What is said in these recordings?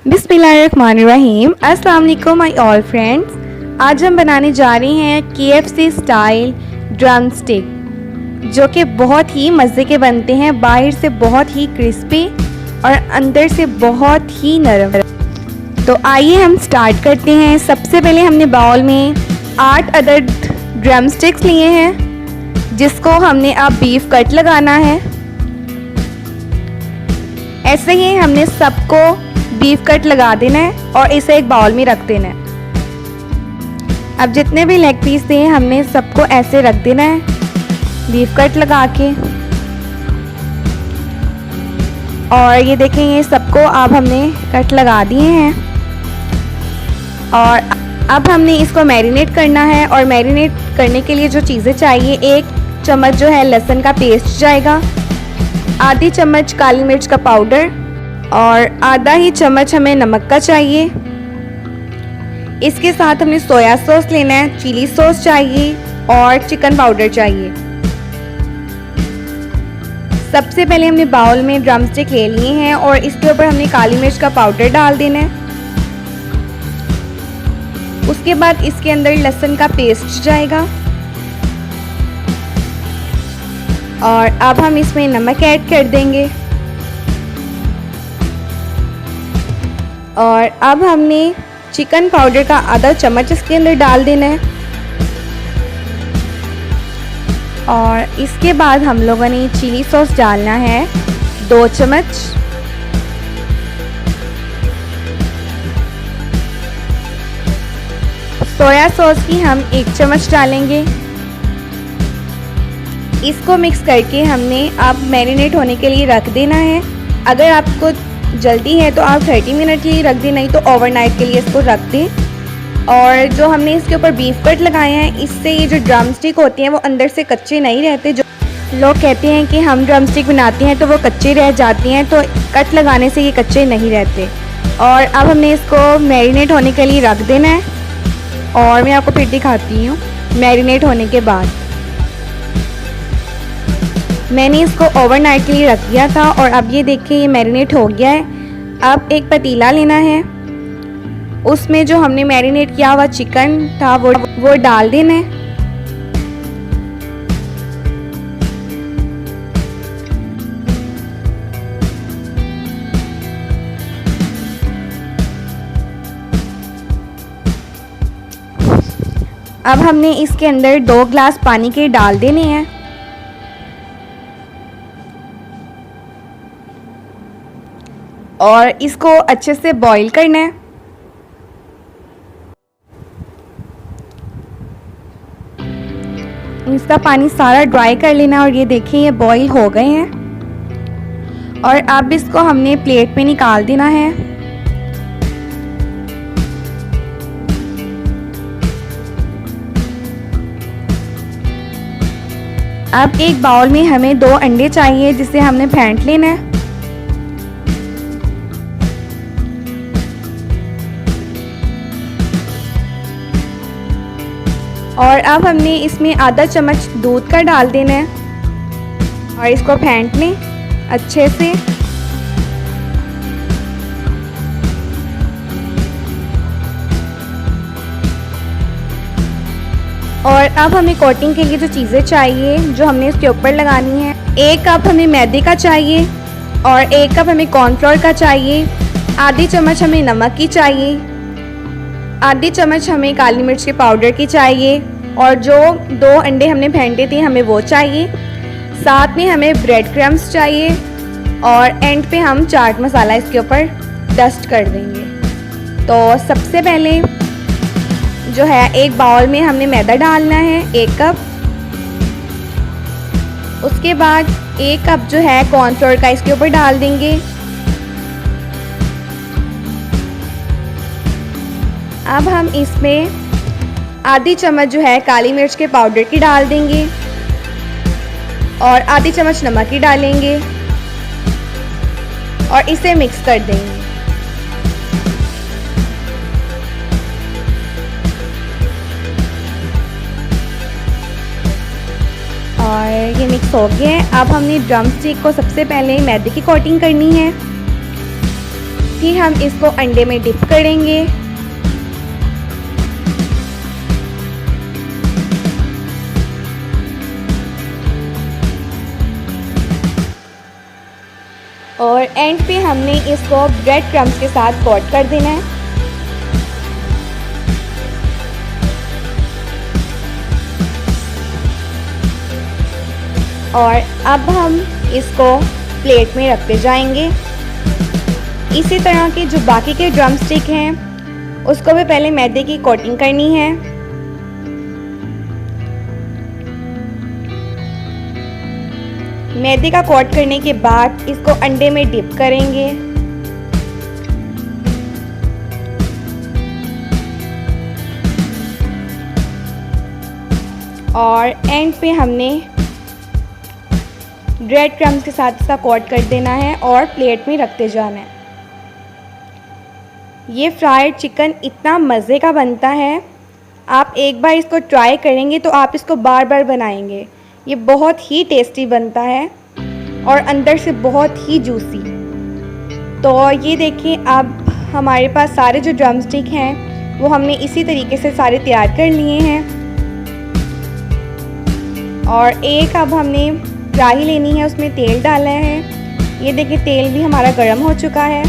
बिस्मिल्लाहिर्रहमानिर्रहीम। अस्सलाम वालेकुम माय ऑल फ्रेंड्स। आज हम बनाने जा रहे हैं KFC स्टाइल ड्रम स्टिक, जो कि बहुत ही मज़े के बनते हैं। बाहर से बहुत ही क्रिस्पी और अंदर से बहुत ही नरम। तो आइए हम स्टार्ट करते हैं। सबसे पहले हमने बाउल में 8 अदद ड्रम स्टिक्स लिए हैं, जिसको हमने अब बीफ कट लगाना है। ऐसे ही हमने सबको बीफ कट लगा देना है और इसे एक बाउल में रख देना है। अब जितने भी लेग पीस थे हमने सबको ऐसे रख देना है बीफ कट लगा के। और ये देखें, ये सबको अब हमने कट लगा दिए हैं। और अब हमने इसको मैरिनेट करना है। और मैरिनेट करने के लिए जो चीज़ें चाहिए, 1 चम्मच जो है लहसुन का पेस्ट जाएगा, आधी चम्मच काली मिर्च का पाउडर और आधा ही चम्मच हमें नमक का चाहिए। इसके साथ हमने सोया सॉस लेना है, चिली सॉस चाहिए और चिकन पाउडर चाहिए। सबसे पहले हमने बाउल में ड्रम स्टिक ले लिए हैं और इसके ऊपर हमने काली मिर्च का पाउडर डाल देना है। उसके बाद इसके अंदर लहसुन का पेस्ट जाएगा और अब हम इसमें नमक ऐड कर देंगे। और अब हमने चिकन पाउडर का आधा चम्मच इसके अंदर डाल देना है। और इसके बाद हम लोगों ने चिली सॉस डालना है 2 चम्मच। सोया सॉस की हम 1 चम्मच डालेंगे। इसको मिक्स करके हमने अब मैरिनेट होने के लिए रख देना है। अगर आपको जल्दी है तो आप 30 मिनट के लिए रख दें, नहीं तो ओवरनाइट के लिए इसको रख दें। और जो हमने इसके ऊपर बीफ कट लगाए हैं, इससे ये जो ड्रम स्टिक होती हैं वो अंदर से कच्चे नहीं रहते। जो लोग कहते हैं कि हम ड्रम स्टिक बनाते हैं तो वो कच्चे रह जाती हैं, तो कट लगाने से ये कच्चे नहीं रहते। और अब हमने इसको मैरिनेट होने के लिए रख देना है। और मैं आपको फिर दिखाती हूँ मैरिनेट होने के बाद। मैंने इसको ओवरनाइट के लिए रख दिया था और अब ये देखिए ये मैरिनेट हो गया है। अब एक पतीला लेना है, उसमें जो हमने मैरिनेट किया हुआ चिकन था वो डाल देना है। अब हमने इसके अंदर 2 ग्लास पानी के डाल देने हैं। और इसको अच्छे से बॉईल करना है। इसका पानी सारा ड्राई कर लेना है। और ये देखिए ये बॉईल हो गए हैं। और अब इसको हमने प्लेट में निकाल देना है। अब एक बाउल में हमें 2 अंडे चाहिए, जिसे हमने फेंट लेना है। और अब हमने इसमें आधा चम्मच दूध का डाल देना है और इसको फेंट लें अच्छे से। और अब हमें कोटिंग के लिए जो चीज़ें चाहिए जो हमने इसके ऊपर लगानी है, 1 कप हमें मैदे का चाहिए और 1 कप हमें कॉर्नफ्लोर का चाहिए। आधी चम्मच हमें नमक की चाहिए, आधी चम्मच हमें काली मिर्च के पाउडर की चाहिए और जो 2 अंडे हमने फेंटे थे हमें वो चाहिए। साथ में हमें ब्रेड क्रम्स चाहिए और एंड पे हम चाट मसाला इसके ऊपर डस्ट कर देंगे। तो सबसे पहले जो है एक बाउल में हमने मैदा डालना है 1 कप। उसके बाद 1 कप जो है कॉर्नफ्लोर का इसके ऊपर डाल देंगे। अब हम इसमें आधी चम्मच जो है काली मिर्च के पाउडर की डाल देंगे और आधी चम्मच नमक की डालेंगे और इसे मिक्स कर देंगे। और ये मिक्स हो गया है। अब हमने ड्रम स्टिक को सबसे पहले मैदे की कोटिंग करनी है। फिर हम इसको अंडे में डिप करेंगे। और एंड पे हमने इसको ब्रेड क्रम्स के साथ कोट कर देना है। और अब हम इसको प्लेट में रखते जाएंगे। इसी तरह के जो बाकी के ड्रम स्टिक हैं उसको भी पहले मैदे की कोटिंग करनी है। मैदे का कोट करने के बाद इसको अंडे में डिप करेंगे। और एंड पे हमने ब्रेड क्रम्स के साथ इसका कोट कर देना है और प्लेट में रखते जाना है। ये फ्राइड चिकन इतना मज़े का बनता है, आप एक बार इसको ट्राई करेंगे तो आप इसको बार बार बनाएंगे। ये बहुत ही टेस्टी बनता है और अंदर से बहुत ही जूसी। तो ये देखिए, अब हमारे पास सारे जो ड्रम स्टिक हैं वो हमने इसी तरीके से सारे तैयार कर लिए हैं। और एक अब हमने कढ़ाई लेनी है, उसमें तेल डालना है। ये देखिए तेल भी हमारा गर्म हो चुका है।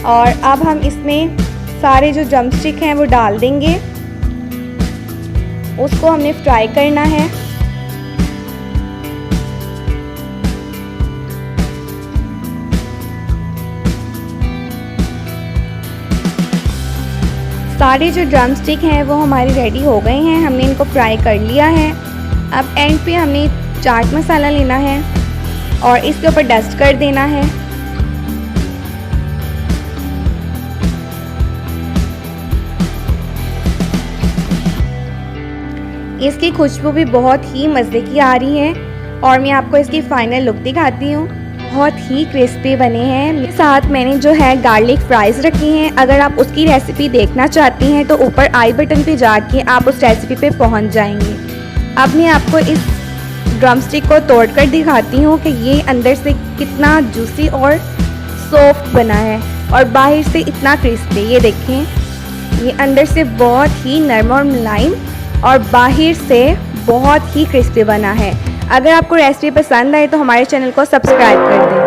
और अब हम इसमें सारे जो ड्रम स्टिक हैं वो डाल देंगे। उसको हमने फ्राई करना है। सारे जो ड्रम स्टिक हैं वो हमारे रेडी हो गए हैं, हमने इनको फ्राई कर लिया है। अब एंड पे हमने चाट मसाला लेना है और इसके ऊपर डस्ट कर देना है। इसकी खुशबू भी बहुत ही मज़े की आ रही है और मैं आपको इसकी फाइनल लुक दिखाती हूँ। बहुत ही क्रिस्पी बने हैं। साथ मैंने जो है गार्लिक फ्राइज़ रखी हैं। अगर आप उसकी रेसिपी देखना चाहती हैं तो ऊपर आई बटन पे जाके आप उस रेसिपी पे पहुँच जाएंगे। अब मैं आपको इस ड्रम स्टिक को तोड़ कर दिखाती हूँ कि ये अंदर से कितना जूसी और सॉफ्ट बना है और बाहर से इतना क्रिस्पी। ये देखें, ये अंदर से बहुत ही नरम और मुलायम और बाहर से बहुत ही क्रिस्पी बना है। अगर आपको रेसिपी पसंद आए तो हमारे चैनल को सब्सक्राइब कर दें।